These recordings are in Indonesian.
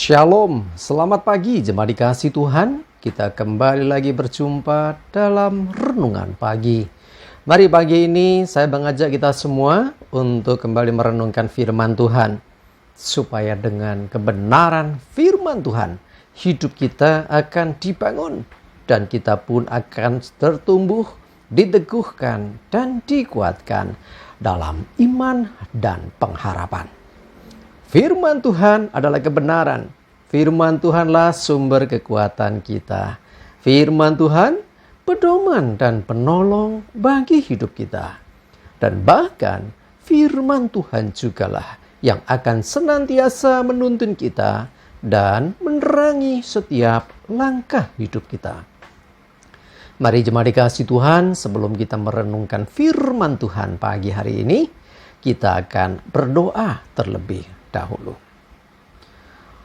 Shalom, selamat pagi jemaat dikasih Tuhan. Kita kembali lagi berjumpa dalam renungan pagi. Mari pagi ini saya mengajak kita semua untuk kembali merenungkan firman Tuhan. Supaya dengan kebenaran firman Tuhan, hidup kita akan dibangun. Dan kita pun akan tertumbuh, diteguhkan, dan dikuatkan dalam iman dan pengharapan. Firman Tuhan adalah kebenaran. Firman Tuhanlah sumber kekuatan kita. Firman Tuhan pedoman dan penolong bagi hidup kita. Dan bahkan firman Tuhan jugalah yang akan senantiasa menuntun kita dan menerangi setiap langkah hidup kita. Mari jemaat dikasih Tuhan, sebelum kita merenungkan firman Tuhan pagi hari ini, kita akan berdoa terlebih dahulu.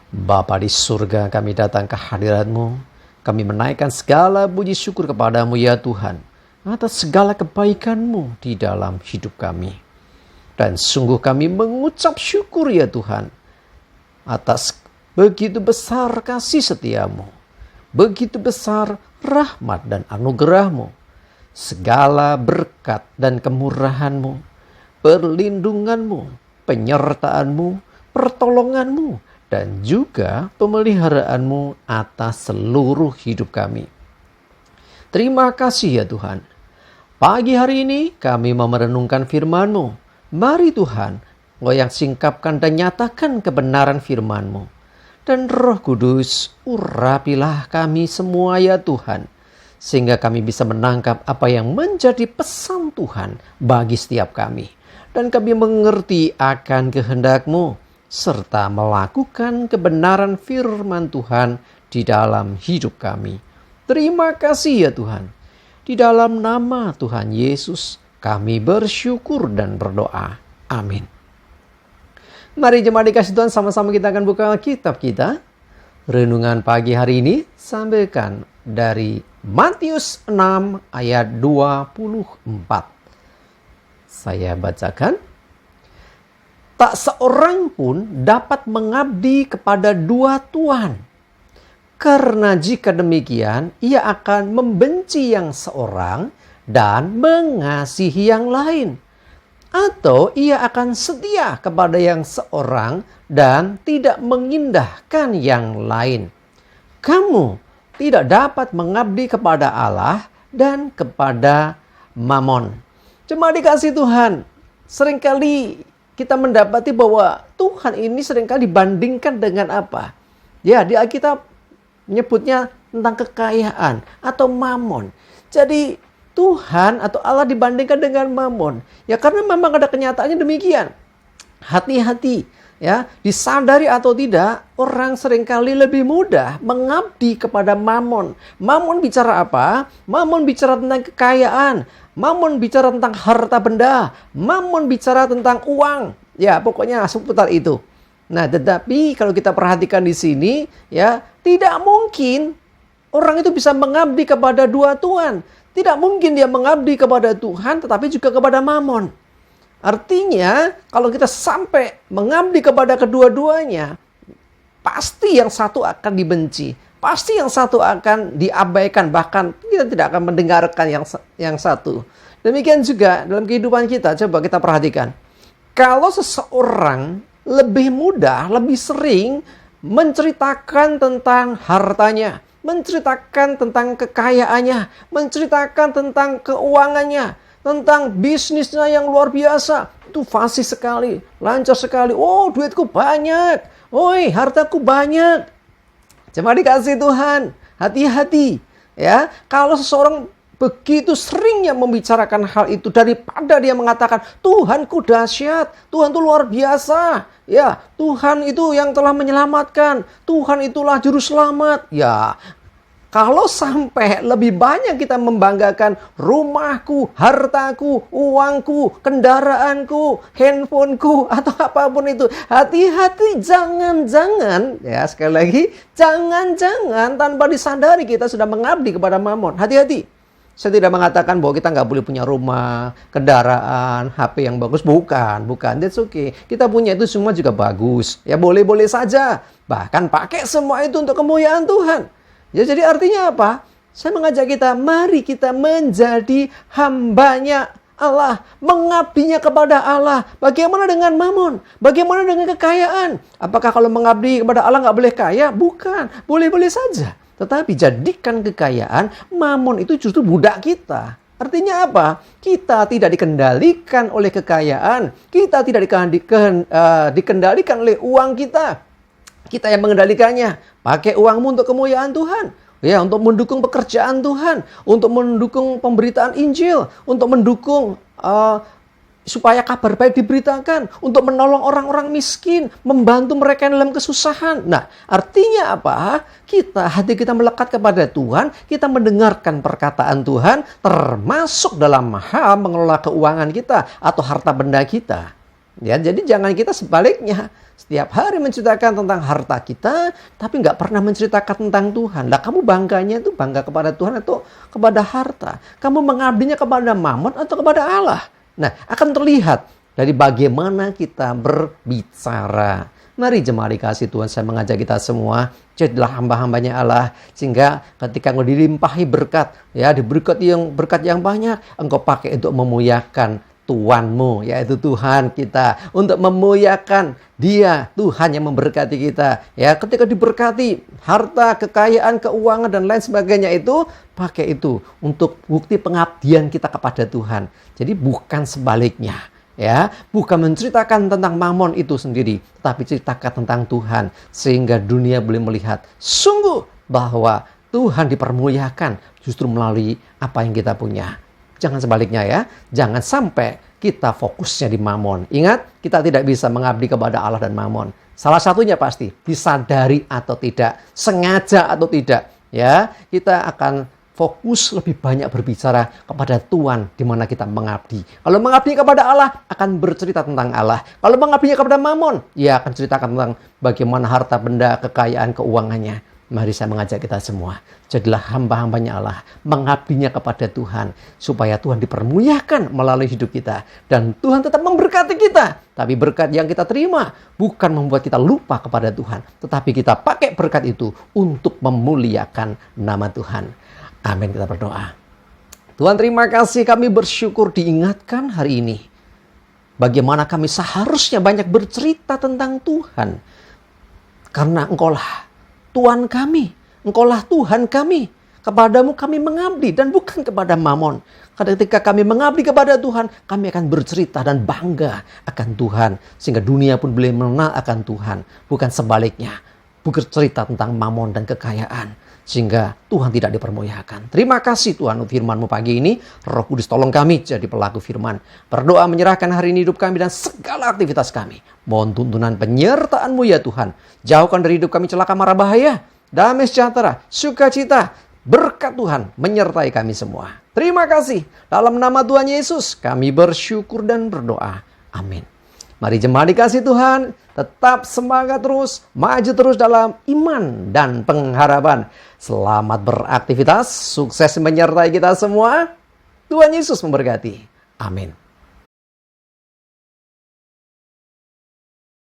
Bapa di surga, kami datang ke hadirat-Mu. Kami menaikkan segala puji syukur kepadamu ya Tuhan, atas segala kebaikan-Mu di dalam hidup kami. Dan sungguh kami mengucap syukur ya Tuhan, atas begitu besar kasih setia-Mu, begitu besar rahmat dan anugerah-Mu, segala berkat dan kemurahan-Mu, perlindungan-Mu, penyertaan-Mu, pertolongan-Mu, dan juga pemeliharaanmu atas seluruh hidup kami. Terima kasih ya Tuhan. Pagi hari ini kami mau merenungkan firman-Mu. Mari Tuhan, Engkau yang singkapkan dan nyatakan kebenaran firman-Mu. Dan Roh Kudus, urapilah kami semua ya Tuhan, sehingga kami bisa menangkap apa yang menjadi pesan Tuhan bagi setiap kami. Dan kami mengerti akan kehendak-Mu, serta melakukan kebenaran firman Tuhan di dalam hidup kami. Terima kasih ya Tuhan. Di dalam nama Tuhan Yesus kami bersyukur dan berdoa. Amin. Mari jemaat dikasih Tuhan, sama-sama kita akan buka kitab kita. Renungan pagi hari ini sampaikan dari Matius 6 ayat 24. Saya bacakan. Tak seorang pun dapat mengabdi kepada dua tuan. Karena jika demikian, ia akan membenci yang seorang dan mengasihi yang lain. Atau ia akan setia kepada yang seorang dan tidak mengindahkan yang lain. Kamu tidak dapat mengabdi kepada Allah dan kepada Mammon. Cuma dikasih Tuhan, seringkali kita mendapati bahwa Tuhan ini seringkali dibandingkan dengan apa? Ya, di Alkitab menyebutnya tentang kekayaan atau mamon. Jadi Tuhan atau Allah dibandingkan dengan mamon. Ya karena memang ada kenyataannya demikian. Hati-hati ya, disadari atau tidak, orang seringkali lebih mudah mengabdi kepada mamon. Mamon bicara apa? Mamon bicara tentang kekayaan. Mammon bicara tentang harta benda. Mammon bicara tentang uang. Ya, pokoknya seputar itu. Nah, tetapi kalau kita perhatikan di sini, ya, tidak mungkin orang itu bisa mengabdi kepada dua tuan. Tidak mungkin dia mengabdi kepada Tuhan, tetapi juga kepada Mammon. Artinya, kalau kita sampai mengabdi kepada kedua-duanya, pasti yang satu akan dibenci. Pasti yang satu akan diabaikan, bahkan kita tidak akan mendengarkan yang satu. Demikian juga dalam kehidupan kita, coba kita perhatikan. Kalau seseorang lebih mudah, lebih sering menceritakan tentang hartanya, menceritakan tentang kekayaannya, menceritakan tentang keuangannya, tentang bisnisnya yang luar biasa, itu fasih sekali, lancar sekali. Oh, duitku banyak. Oi, hartaku banyak. Cuma dikasih Tuhan, hati-hati ya. Kalau seseorang begitu seringnya membicarakan hal itu daripada dia mengatakan Tuhanku dahsyat, Tuhan itu luar biasa, ya Tuhan itu yang telah menyelamatkan, Tuhan itulah juru selamat. Ya, kalau sampai lebih banyak kita membanggakan rumahku, hartaku, uangku, kendaraanku, handphoneku, atau apapun itu. Hati-hati, jangan-jangan, ya sekali lagi, jangan-jangan tanpa disadari kita sudah mengabdi kepada Mammon. Hati-hati. Saya tidak mengatakan bahwa kita nggak boleh punya rumah, kendaraan, HP yang bagus. Bukan. That's okay. Kita punya itu semua juga bagus. Ya boleh-boleh saja. Bahkan pakai semua itu untuk kemuliaan Tuhan. Ya jadi artinya apa? Saya mengajak kita, mari kita menjadi hambanya Allah, mengabdinya kepada Allah. Bagaimana dengan mamon? Bagaimana dengan kekayaan? Apakah kalau mengabdi kepada Allah nggak boleh kaya? Bukan, boleh-boleh saja. Tetapi jadikan kekayaan, mamon itu justru budak kita. Artinya apa? Kita tidak dikendalikan oleh kekayaan. Kita tidak dikendalikan oleh uang kita. Kita yang mengendalikannya. Pakai uangmu untuk kemuliaan Tuhan. Ya, untuk mendukung pekerjaan Tuhan, untuk mendukung pemberitaan Injil, untuk mendukung supaya kabar baik diberitakan, untuk menolong orang-orang miskin, membantu mereka yang dalam kesusahan. Nah, artinya apa? Hati kita melekat kepada Tuhan, kita mendengarkan perkataan Tuhan, termasuk dalam hal mengelola keuangan kita atau harta benda kita. Ya, jadi jangan kita sebaliknya. Setiap hari menceritakan tentang harta kita, tapi nggak pernah menceritakan tentang Tuhan. Lah kamu bangganya itu bangga kepada Tuhan atau kepada harta? Kamu mengabdinya kepada mamon atau kepada Allah? Nah, akan terlihat dari bagaimana kita berbicara. Mari jemaat dikasih Tuhan, saya mengajak kita semua, jadilah hamba-hambanya Allah. Sehingga ketika engkau dilimpahi berkat, ya diberi berkat yang banyak, engkau pakai untuk memuliakan Tuhanmu, yaitu Tuhan kita, untuk memuliakan Dia, Tuhan yang memberkati kita. Ya, ketika diberkati harta, kekayaan, keuangan dan lain sebagainya itu, pakai itu untuk bukti pengabdian kita kepada Tuhan. Jadi bukan sebaliknya, ya, bukan menceritakan tentang mamon itu sendiri, tapi ceritakan tentang Tuhan sehingga dunia boleh melihat sungguh bahwa Tuhan dipermuliakan justru melalui apa yang kita punya. Jangan sebaliknya ya. Jangan sampai kita fokusnya di mamon. Ingat, kita tidak bisa mengabdi kepada Allah dan mamon. Salah satunya pasti disadari atau tidak, sengaja atau tidak. Ya, kita akan fokus lebih banyak berbicara kepada Tuhan di mana kita mengabdi. Kalau mengabdi kepada Allah, akan bercerita tentang Allah. Kalau mengabdinya kepada mamon, ya akan ceritakan tentang bagaimana harta benda, kekayaan, keuangannya. Mari saya mengajak kita semua, jadilah hamba-hambanya Allah, mengabdinya kepada Tuhan, supaya Tuhan dipermuliakan melalui hidup kita. Dan Tuhan tetap memberkati kita. Tapi berkat yang kita terima bukan membuat kita lupa kepada Tuhan, tetapi kita pakai berkat itu untuk memuliakan nama Tuhan. Amin, kita berdoa. Tuhan, terima kasih, kami bersyukur diingatkan hari ini. Bagaimana kami seharusnya banyak bercerita tentang Tuhan. Karena Engkaulah Tuhan kami, Engkaulah Tuhan kami. Kepadamu kami mengabdi dan bukan kepada mamon. Ketika kami mengabdi kepada Tuhan, kami akan bercerita dan bangga akan Tuhan. Sehingga dunia pun boleh mengenal akan Tuhan. Bukan sebaliknya, bercerita tentang mamon dan kekayaan. Sehingga Tuhan tidak dipermuliakan. Terima kasih Tuhan untuk firman-Mu pagi ini. Roh Kudus tolong kami jadi pelaku firman. Berdoa menyerahkan hari ini hidup kami dan segala aktivitas kami. Mohon tuntunan penyertaan-Mu ya Tuhan. Jauhkan dari hidup kami celaka mara bahaya. Damai sejahtera, sukacita, berkat Tuhan menyertai kami semua. Terima kasih. Dalam nama Tuhan Yesus kami bersyukur dan berdoa. Amin. Mari jemaat dikasih Tuhan, tetap semangat terus, maju terus dalam iman dan pengharapan. Selamat beraktivitas, sukses menyertai kita semua. Tuhan Yesus memberkati. Amin.